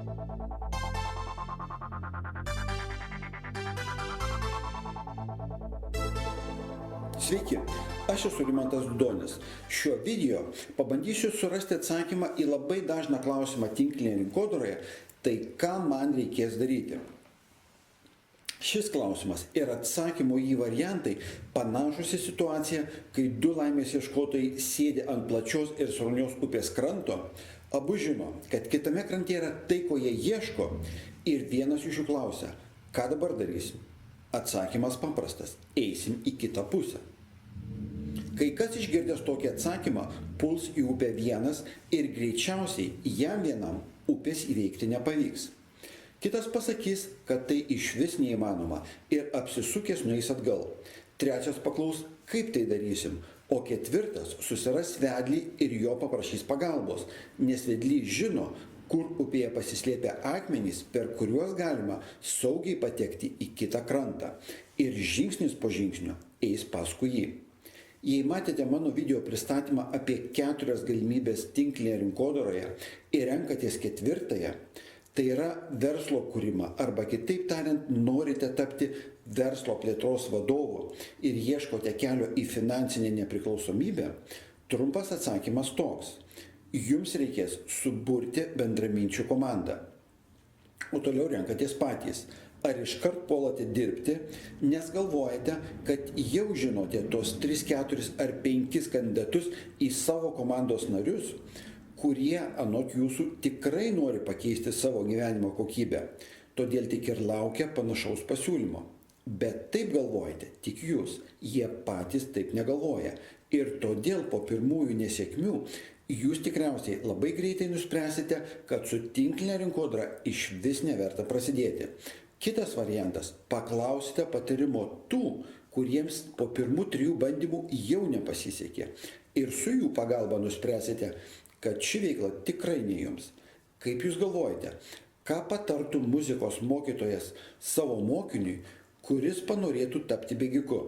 Sveiki, aš esu Rimantas Dudonis. Šiuo video pabandysiu surasti atsakymą į labai dažną klausimą tinklinėje rinkodaroje, tai ką man reikės daryti. Šis klausimas ir atsakymo į jį variantai panašus į situaciją, kai du laimės ieškotojai sėdi ant plačios ir sraunios upės kranto, abu žino, kad kitame krante yra tai, ko jie ieško, ir vienas iš jų klausia, ką dabar darysim? Atsakymas paprastas – eisim į kitą pusę. Kai kas išgirdęs tokį atsakymą, puls į upę vienas ir greičiausiai jam vienam upės įveikti nepavyks. Kitas pasakys, kad tai išvis neįmanoma ir apsisukęs nueis atgal. Trečias paklaus, kaip tai darysim, o ketvirtas susiras vedlį ir jo paprašys pagalbos, nes vedlys žino, kur upėje pasislėpia akmenys, per kuriuos galima saugiai patekti į kitą krantą ir žingsnis po žingsnio eis paskui jį. Jei matėte mano video pristatymą apie 4 galimybės tinklinėje rinkodaroje ir renkatės ketvirtąją, tai yra verslo kūrimą arba kitaip tariant norite tapti verslo plėtros vadovu ir ieškote kelio į finansinę nepriklausomybę, trumpas atsakymas toks. Jums reikės suburti bendraminčių komandą. O toliau renkatės patys. Ar iškart puolate dirbti, nes galvojate, kad jau žinote tos 3, 4 ar 5 kandidatus į savo komandos narius, kurie anot jūsų tikrai nori pakeisti savo gyvenimo kokybę, todėl tik ir laukia panašaus pasiūlymo. Bet taip galvojate tik jūs, jie patys taip negalvoja. Ir todėl po pirmųjų nesėkmių jūs tikriausiai labai greitai nuspręsite, kad su tinklinė rinkodara išvis neverta prasidėti. Kitas variantas – paklausite patarimo tų, kuriems po pirmų 3 bandymų jau nepasisekė. Ir su jų pagalba nuspręsite, kad ši veikla tikrai ne jums. Kaip jūs galvojate, ką patartų muzikos mokytojas savo mokiniui, kuris panorėtų tapti bėgiku?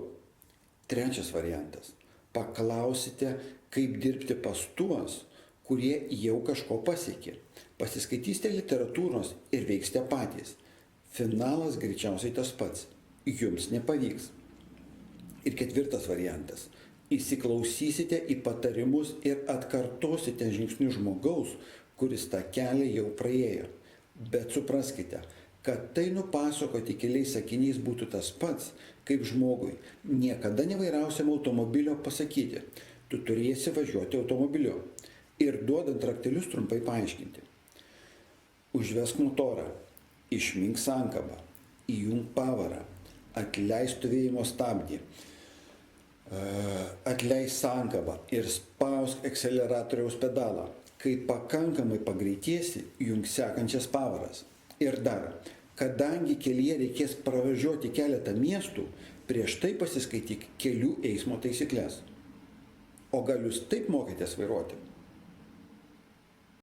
Trečias variantas – paklausite, kaip dirbti pas tuos, kurie jau kažko pasiekė. Pasiskaitysite literatūros ir veiksite patys. Finalas greičiausiai tas pats. Jums nepavyks. Ir ketvirtas variantas. Įsiklausysite į patarimus ir atkartosite žingsnius žmogaus, kuris tą kelią jau praėjo. Bet supraskite, kad tai nupasakoti keliais sakiniais būtų tas pats, kaip žmogui niekada nevairausiam automobilio pasakyti, tu turėsi važiuoti automobiliu. Ir duodant raktelius trumpai paaiškinti. Užvesk motorą, išmink sankabą, įjunk pavarą, atleis stovėjimo stabdį, atleis sankabą ir spausk akceleratoriaus pedalą. Kai pakankamai pagreitėsi, junk sekančias pavaras. Ir dar, kadangi kelyje reikės pravažiuoti keletą miestų, prieš tai pasiskaityk kelių eismo taisyklės. O gal jūs taip mokėtės vairuoti?